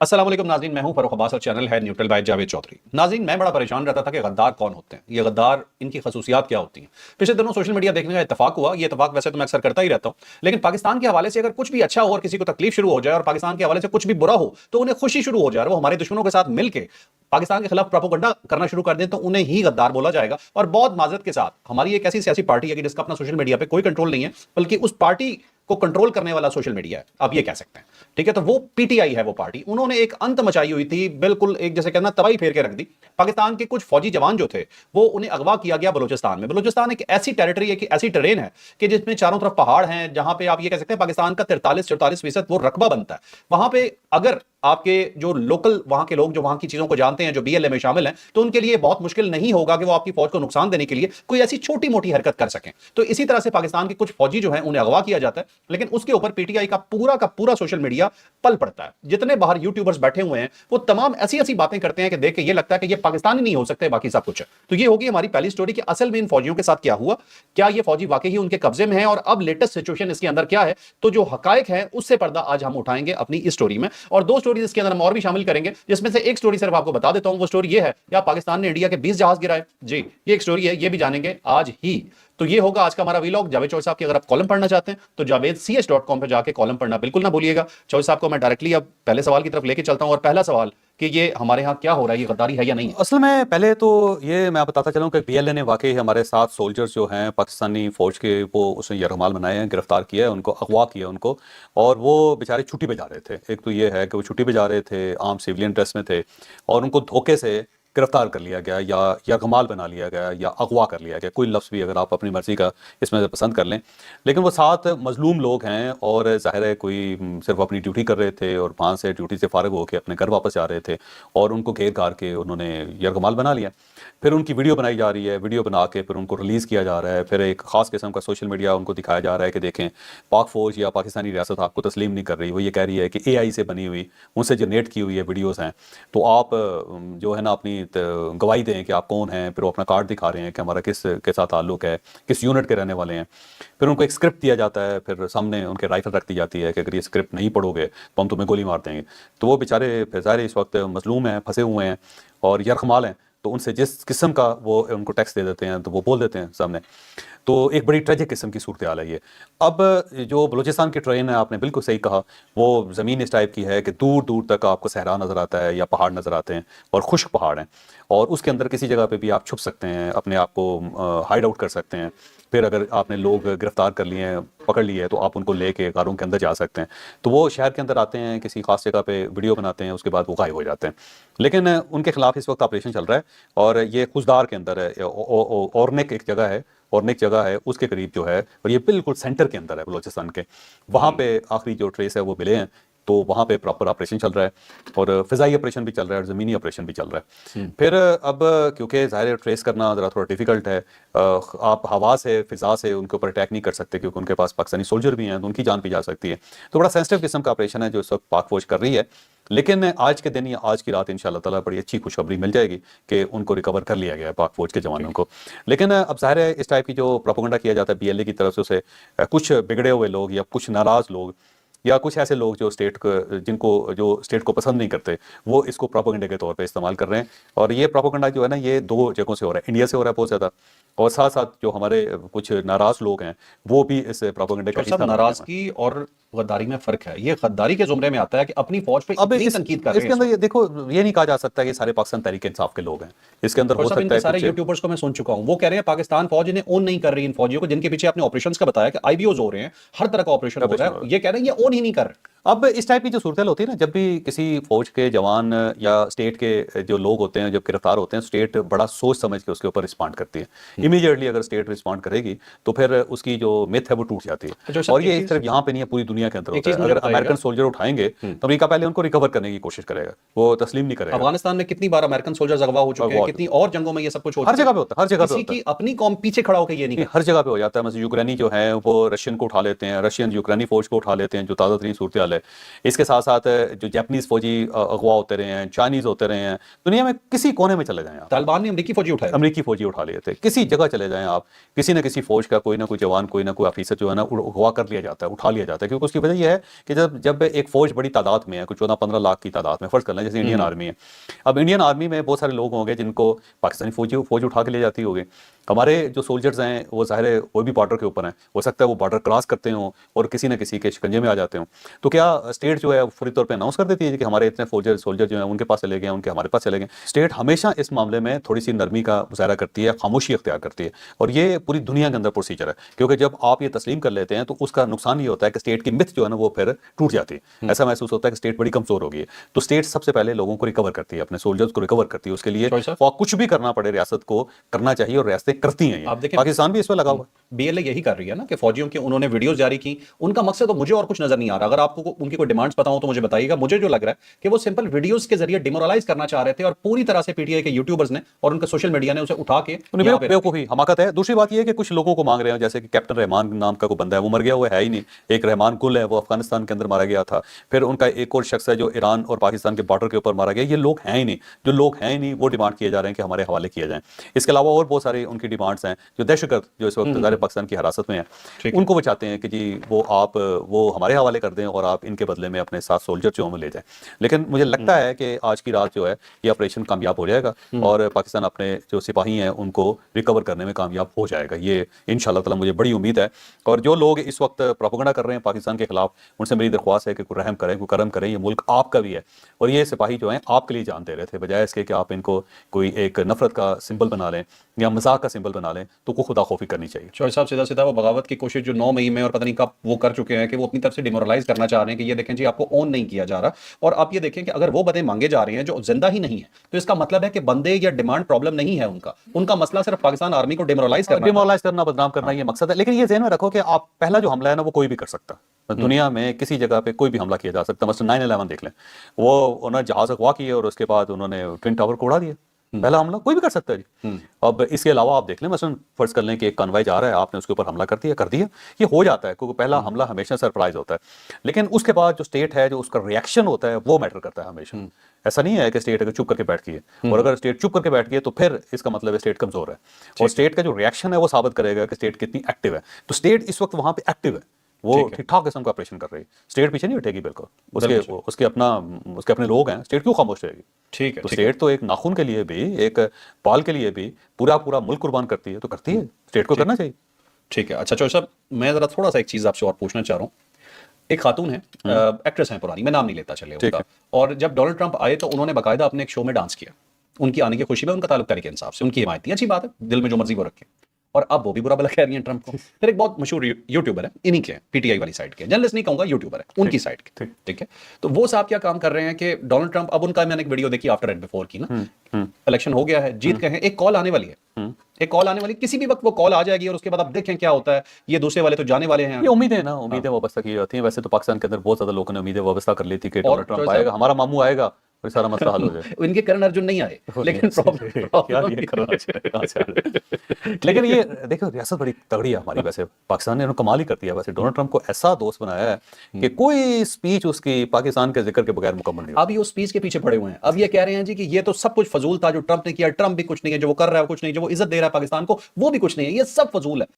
अस्सलाम वालेकुम नाज़रीन, मैं हूं फरूख अब्बास और चैनल है न्यूट्रल बाय जावेद चौधरी। नाज़रीन, मैं बड़ा परेशान रहता था कि गद्दार कौन होते हैं, ये गद्दार, इनकी खसूसियात क्या होती हैं। पिछले दिनों सोशल मीडिया देखने का इत्तफाक हुआ, ये इत्तफाक वैसे तो मैं अक्सर करता ही रहता हूं, लेकिन पाकिस्तान के हवाले से अगर कुछ भी अच्छा हो और किसी को तकलीफ शुरू हो जाए और पाकिस्तान के हवाले से कुछ भी बुरा हो तो उन्हें खुशी शुरू हो जाए और वो हमारे दुश्मनों के साथ मिलकर पाकिस्तान के खिलाफ प्रोपेगेंडा करना शुरू कर दें तो उन्हें ही गद्दार बोला जाएगा। और बहुत माजरत के साथ हमारी एक ऐसी सियासी पार्टी है कि जिसका अपना सोशल मीडिया पे कोई कंट्रोल नहीं है, बल्कि उस पार्टी को कंट्रोल करने वाला सोशल मीडिया है, आप ये कह सकते हैं। ठीक है, तो वो पीटीआई है, वो पार्टी, उन्होंने एक अंत मचाई हुई थी, बिल्कुल एक जैसे कहना तबाही फेर के रख दी। पाकिस्तान के कुछ फौजी जवान जो थे वो उन्हें अगवा किया गया बलूचिस्तान में। बलूचिस्तान एक ऐसी टेरिटरी है, कि ऐसी टेरेन है कि जिसमें चारों तरफ पहाड़ हैं, जहां पे आप ये कह सकते हैं पाकिस्तान का 43-44% वो रकबा बनता है। वहां पे अगर आपके जो लोकल वहां के लोग जो वहां की चीजों को जानते हैं, जो बीएलए में शामिल हैं, तो उनके लिए बहुत मुश्किल नहीं होगा कि वो आपकी फौज को नुकसान देने के लिए कोई ऐसी छोटी मोटी हरकत कर सकें। तो इसी तरह से पाकिस्तान के कुछ फौजी जो हैं उन्हें अगवा किया जाता है, लेकिन उसके ऊपर पीटीआई का पूरा सोशल मीडिया पल पड़ता है। जितने बाहर यूट्यूबर्स बैठे हुए हैं वो तमाम ऐसी ऐसी बातें करते हैं कि देख के ये लगता है कि ये पाकिस्तानी नहीं हो सकते, बाकी सब कुछ है। तो ये होगी हमारी पहली स्टोरी कि असल में इन फौजियों के साथ क्या हुआ, क्या ये फौजी वाकई ही उनके कब्जे में है और अब लेटेस्ट सिचुएशन इसके अंदर क्या है। तो जो हकायक है उससे पर्दा आज हम उठाएंगे अपनी इस स्टोरी में, और दो स्टोरीज इसके अंदर हम और भी शामिल करेंगे, जिसमें से एक स्टोरी सिर्फ आपको बता देता हूं। वो स्टोरी ये है कि पाकिस्तान ने इंडिया के 20 जहाज गिराए। जी, ये एक स्टोरी है, ये भी जानेंगे आज ही। तो ये होगा आज का हमारा वीलॉग जावेद चौधरी साहब की। अगर आप कॉलम पढ़ना चाहते हैं तो javedch.com पे जाके कॉलम पढ़ना बिल्कुल ना भूलिएगा। चौधरी साहब को मैं डायरेक्टली अब पहले सवाल की तरफ लेके चलता हूं, और पहला सवाल कि ये हमारे यहाँ क्या हो रहा है, ये गद्दारी है या नहीं है। असल में पहले तो ये मैं बताता चलूँ कि बीएलए ने वाकई हमारे साथ सोल्जर्स जो हैं पाकिस्तानी फ़ौज के, वो उसने यरगमाल बनाए हैं, गिरफ्तार किया है उनको, अगवा किया उनको, और वो बेचारे छुट्टी पे जा रहे थे। एक तो ये है कि वो छुट्टी पे जा रहे थे, आम सिविलियन ड्रेस में थे, और उनको धोखे से गिरफ्तार कर लिया गया या यरगमाल बना लिया गया या अगवा कर लिया गया, कोई लफ्ज़ भी अगर आप अपनी मर्ज़ी का इसमें से पसंद कर लें। लेकिन वो साथ मज़लूम लोग हैं, और ज़ाहिर है कोई सिर्फ अपनी ड्यूटी कर रहे थे और वहाँ से ड्यूटी से फ़ारिग होकर अपने घर वापस जा रहे थे, और उनको घेर घार के उन्होंने यरगमाल बना लिया। फिर उनकी वीडियो बनाई जा रही है, वीडियो बना के फिर उनको रिलीज़ किया जा रहा है। फिर एक ख़ास किस्म का सोशल मीडिया उनको दिखाया जा रहा है कि देखें पाक फ़ौज या पाकिस्तानी रियासत आपको तस्लीम नहीं कर रही। वो ये कह रही है कि एआई से बनी हुई, उनसे जनरेट की हुई है वीडियोज़ हैं, तो आप जो है ना अपनी गवाही दें कि आप कौन हैं। फिर वो अपना कार्ड दिखा रहे हैं कि हमारा किस के साथ ताल्लुक है, किस यूनिट के रहने वाले हैं। फिर उनको एक स्क्रिप्ट दिया जाता है, फिर सामने उनके राइफल रख दी जाती है कि अगर ये स्क्रिप्ट नहीं पढ़ोगे तो हम तुम्हें गोली मार देंगे। तो वो बेचारे फिर ज़ाहिर इस वक्त मजलूम हैं, फंसे हुए हैं और यरगमाल हैं, तो उनसे जिस किस्म का वो उनको टैक्स दे देते हैं तो वो बोल देते हैं सामने। तो एक बड़ी ट्रेजिक किस्म की सूरत हाल है ये। अब जो बलूचिस्तान की ट्रेन है, आपने बिल्कुल सही कहा, वो ज़मीन इस टाइप की है कि दूर दूर तक आपको सहरा नज़र आता है या पहाड़ नज़र आते हैं, और खुश्क पहाड़ हैं, और उसके अंदर किसी जगह पे भी आप छुप सकते हैं, अपने आप को हाइड आउट कर सकते हैं। फिर अगर आपने लोग गिरफ्तार कर लिए हैं, पकड़ लिए हैं, तो आप उनको लेके गारों के अंदर जा सकते हैं। तो वो शहर के अंदर आते हैं, किसी खास जगह पे वीडियो बनाते हैं, उसके बाद वो गायब हो जाते हैं। लेकिन उनके खिलाफ इस वक्त ऑपरेशन चल रहा है, और ये खुजदार के अंदर है, औरनेक एक जगह है, औरनेक जगह है उसके करीब जो है, और ये बिल्कुल सेंटर के अंदर है बलूचिस्तान के। वहाँ पे आखिरी जो ट्रेस है वो मिले हैं, तो वहाँ पे प्रॉपर ऑपरेशन चल रहा है, और फ़िज़ाई ऑपरेशन भी चल रहा है और ज़मीनी ऑपरेशन भी चल रहा है। फिर अब क्योंकि ज़ाहिर है ट्रेस करना ज़रा थोड़ा डिफ़िकल्ट है, आप हवा से, फ़िज़ा से उनके ऊपर अटैक नहीं कर सकते, क्योंकि उनके पास पाकिस्तानी सोल्जर भी हैं, तो उनकी जान भी जा सकती है। तो बड़ा सेंसिटिव किस्म का ऑपरेशन है जो इस वक्त पाक फ़ौज कर रही है। लेकिन आज के दिन या आज की रात इंशाअल्लाह ताला बड़ी अच्छी खुशखबरी मिल जाएगी कि उनको रिकवर कर लिया गया है पाक फ़ौज के जवानों को। लेकिन अब ज़ाहिर है इस टाइप की जो प्रोपेगेंडा किया जाता है बीएलए की तरफ से, उसे कुछ बिगड़े हुए लोग या कुछ नाराज़ लोग या कुछ ऐसे लोग जो स्टेट को पसंद नहीं करते, वो इसको प्रोपेगेंडा के तौर पे इस्तेमाल कर रहे हैं। और ये प्रोपेगेंडा जो है ना, ये दो जगहों से हो रहा है, इंडिया से हो रहा है बहुत ज़्यादा, और साथ साथ जो हमारे कुछ नाराज़ लोग हैं वो भी इस प्रोपेगेंडा का हिस्सा। नाराजगी और गद्दारी में फर्क है। ये गद्दारी के जुमरे में आता है कि अपनी फौज पे अब इतनी तनकीद कर रहे हैं। इसके अंदर ये देखो, ये नहीं कहा जा सकता कि सारे पाकिस्तान तहरीक इंसाफ के लोग हैं, इसके अंदर हो सकता है सारे यूट्यूबर्स को मैं सुन चुका हूं, वो कह रहे हैं पाकिस्तान फौज इन्हें ओन नहीं कर रही, इन फौजियों को जिनके पीछे आपने ऑपरेशंस का बताया कि आईबीओज हो रहे हैं, हर तरह का ऑपरेशन हो रहा है, ये कह रहे हैं ये ओन ही नहीं कर रहे। अब इस टाइप की जो सूरत होती है ना, जब भी किसी फौज के जवान या स्टेट के जो लोग होते हैं जब गिरफ्तार होते हैं, स्टेट बड़ा सोच समझ के उसके ऊपर रिस्पॉन्ड करती है। इमीडिएटली अगर स्टेट रिस्पॉन्ड करेगी तो फिर उसकी जो मिथ है वो टूट जाती है। और ये सिर्फ यहाँ पे नहीं है, पूरी दुनिया के अंदर होता है। अगर अमेरिकन सोल्जर उठाएंगे तो अमेरिका पहले उनको रिकवर करने की कोशिश करेगा, वो तस्लीम नहीं करेगा। अफगानिस्तान में कितनी बार अमेरिकन सोल्जर्स अगवा हो चुके हैं, कितनी और जंगों में ये सब कुछ हर जगह पे होता है, हर जगह पे होता है। अपनी कौम पीछे खड़ा होकर ये नहीं, हर जगह पे हो जाता है। मतलब यूक्रेनी जो है वो रशियन को उठा लेते हैं, रशियन यूक्रेनी फौज को उठा लेते हैं, जो ताज़ा तरीन सूरत हाल है। चले। इसके साथ साथ जो जापानीज फौजी अगवा होते रहे हैं, चाइनीज होते रहे हैं, दुनिया में किसी कोने में चले जाएं आप, तालिबान ने अमरीकी फौजी उठाए, अमरीकी फौजी उठा लिए थे, किसी जगह चले जाएं आप, किसी न किसी फौज का कोई ना कोई जवान, कोई ना कोई ऑफिसर जो है ना अगवा कर लिया जाता है, उठा लिया जाता है। क्योंकि उसकी वजह यह है कि जब एक फौज बड़ी तादाद में है, कुछ 14-15 लाख की तादाद में, फर्ज कर लें जैसे इंडियन आर्मी है, अब इंडियन आर्मी में बहुत सारे लोग होंगे जिनको पाकिस्तानी फौज उठा के ले जाती होगी। हमारे जो सोल्जर्स हैं वो ज़ाहिर है वो भी बॉर्डर के ऊपर हैं, हो सकता है वो बॉर्डर क्रॉस करते हों और किसी न किसी के शिकंजे में आ जाते हों, तो क्या स्टेट जो है फौरी तौर पे अनाउंस कर देती है कि हमारे इतने सोल्जर जो हैं उनके पास चले गए, उनके हमारे पास चले गए? स्टेट हमेशा इस मामले में थोड़ी सी नरमी का मुजाहरा करती है, खामोशी अख्तियार करती है, और ये पूरी दुनिया के अंदर प्रोसीजर है। क्योंकि जब आप ये तस्लीम कर लेते हैं तो उसका नुकसान ये होता है कि स्टेट की मिथ जो है ना वो फिर टूट जाती है। ऐसा महसूस होता है कि स्टेट बड़ी कमजोर हो गई है। तो स्टेट सबसे पहले लोगों को रिकवर करती है, अपने सोल्जर्स को रिकवर करती है। उसके लिए कुछ भी करना पड़े रियासत को करना चाहिए, और रियासतें करती हैं। आप देखें पाकिस्तान भी इस पर लगा हुआ है। बीएलए यही कर रही है ना कि फौजियों की उन्होंने वीडियोस जारी की, उनका मकसद तो मुझे और कुछ नजर नहीं आ रहा। अगर आपको उनकी कोई डिमांड्स पता हो तो मुझे बताइएगा। मुझे जो लग रहा है कि वो सिंपल वीडियोस के जरिए डिमोरलाइज करना चाह रहे थे, और पूरी तरह से पीटीआई के यूट्यूबर्स ने और उनके सोशल मीडिया ने उसे उठा के बेवकूफी हमाकत है। दूसरी बात यह है कि कुछ लोगों को मांग रहे हैं, जैसे कि कैप्टन रहमान नाम का कोई बंदा है, वो मर गया, वो है ही नहीं। एक रहमान गुल है, वो अफगानिस्तान के अंदर मारा गया था। फिर उनका एक और शख्स है जो ईरान और पाकिस्तान के बॉर्डर के ऊपर मारा गया। ये लोग हैं ही नहीं, जो लोग हैं ही नहीं वो डिमांड किए जा रहे हैं कि हमारे हवाले किए जाएं। इसके अलावा और बहुत सारी उनकी डिमांड्स हैं। जो दहशतगर्द जो इस वक्त ज़ाहिर पाकिस्तान की हिरासत में है, उनको वो चाहते हैं कि जी वो हमारे हवाले कर दें और आप इनके बदले में अपने साथ सोल्जर जो हमें ले जाएं। लेकिन मुझे लगता है कि आज की रात जो है ये ऑपरेशन कामयाब हो जाएगा और पाकिस्तान अपने जो सिपाही हैं उनको रिकवर करने में कामयाब हो जाएगा। ये इंशाअल्लाह ताला मुझे बड़ी उम्मीद है। और जो लोग इस वक्त प्रोपेगेंडा कर रहे हैं पाकिस्तान के खिलाफ, उनसे मेरी दरख्वास्त है कि कोई रहम करें, कोई करम करें। ये मुल्क आपका भी है और ये सिपाही जो हैं आपके लिए जान दे रहे थे, बजाय इसके कि आप इनको कोई एक नफरत का सिंबल बना लें या मजाक का सिंबल बना लें। तो को खुदा खौफी करनी चाहिए। शौकत साहब सीधा सीधा वो बगावत की कोशिश जो 9 मई में और पता नहीं कब वो कर चुके हैं कि वो अपनी तरफ से डिमोरलाइज करना चाह रहे हैं कि ये देखें जी आपको ऑन नहीं किया जा रहा। और आप ये देखें कि अगर वो बंदे मांगे जा रहे हैं जो जिंदा ही नहीं है, तो इसका मतलब है कि बंदे या डिमांड प्रॉब्लम नहीं है उनका मसला सिर्फ पाकिस्तान आर्मी को डिमोरलाइज करना, बदनाम करना ये मकसद है। लेकिन ये ज़हन में रखो कि आप पहला जो हमला है ना वो कोई भी कर सकता है। दुनिया में किसी जगह पे कोई भी हमला किया जा सकता है। मसलन 9/11 देख लें, वो उन्होंने जहाज अगवा किए और उसके बाद उन्होंने ट्विन टावर को उड़ा दिया। पहला हमला कोई भी कर सकता है जी। अब इसके अलावा आप देख लें, मसलन फर्ज कर लें कि एक कन्वॉय जा रहा है, आपने उसके ऊपर हमला कर दिया, ये हो जाता है क्योंकि पहला हमला हमेशा सरप्राइज होता है। लेकिन उसके बाद जो स्टेट है, जो उसका रिएक्शन होता है वो मैटर करता है हमेशा। ऐसा नहीं है कि स्टेट अगर चुप करके बैठ गई है, और अगर स्टेट चुप करके बैठ गई है तो फिर इसका मतलब है स्टेट कमजोर है। और स्टेट का जो रिएक्शन है वो साबित करेगा कि स्टेट कितनी एक्टिव है। तो स्टेट इस वक्त वहां पे एक्टिव है, वो ठीक ठाक किस्म का ऑपरेशन कर रही है। स्टेट पीछे नहीं हटेगी बिल्कुल। उसके अपने लोग हैं, स्टेट क्यों खामोश रहेगी? ठीक है। तो स्टेट तो एक नाखून के लिए भी, एक बाल के लिए भी पूरा मुल्क कुर्बान करती है, तो करती है, स्टेट को करना चाहिए। ठीक है। अच्छा चौधरी साहब, मैं जरा थोड़ा सा एक चीज आपसे और पूछना चाह रहा हूँ। एक खातून है, एक्ट्रेस हैं पुरानी, मैं नाम नहीं लेता चले उनका, और जब डोनाल्ड ट्रंप आए तो उन्होंने बाकायदा अपने एक शो में डांस किया। उनकी आने की खुशी में उनका ताल्लुक तरीके इंसाफ से, उनकी हिमायत थी, अच्छी बात है, दिल में जो मर्जी वो रखे। और अब वो भी बुरा भला कह रही हैं ट्रंप को। फिर एक बहुत मशहूर यूट्यूबर है, इन्हीं के पीटीआई वाली साइड के, जर्नलिस्ट नहीं कहूंगा, यूट्यूबर है उनकी साइड के, ठीक है। तो वो साहब क्या काम कर रहे हैं कि डोनाल्ड ट्रंप, अब उनका मैंने एक वीडियो देखी आफ्टर एंड बिफोर की ना, इलेक्शन हो गया है, जीत गए हैं, एक कॉल आने वाली है, एक कॉल आने वाली, किसी भी वक्त वो कॉल आ जाएगी और उसके बाद आप देखें क्या होता है। ये दूसरे वाले तो जाने वाले हैं। ये उम्मीदें ना, उम्मीदें वाबस्ता की जाती हैं। वैसे तो पाकिस्तान के अंदर बहुत ज्यादा लोगों ने उम्मीदें वाबस्ता कर ली थी कि डोनाल्ड ट्रंप आएगा, हमारा मामू आएगा और सारा मसला हल हो जाए। इनके करण अर्जुन नहीं आए, लेकिन लेकिन ये देखो रियासत बड़ी तगड़ी है हमारी। वैसे पाकिस्तान ने कमाल ही कर दिया। वैसे डोनाल्ड ट्रंप को ऐसा दोस्त बनाया है कि कोई स्पीच उसकी पाकिस्तान के जिक्र के बगैर मुकम्मल नहीं। अब ये उस स्पीच के पीछे पड़े हुए हैं। अब ये कह रहे हैं जी कि ये तो सब कुछ फजूल था जो ट्रंप ने किया, ट्रंप भी कुछ नहीं है, जो वो कर रहा है कुछ नहीं, जो वो इज्जत दे रहा है पाकिस्तान को वो भी कुछ नहीं है, ये सब फजूल है।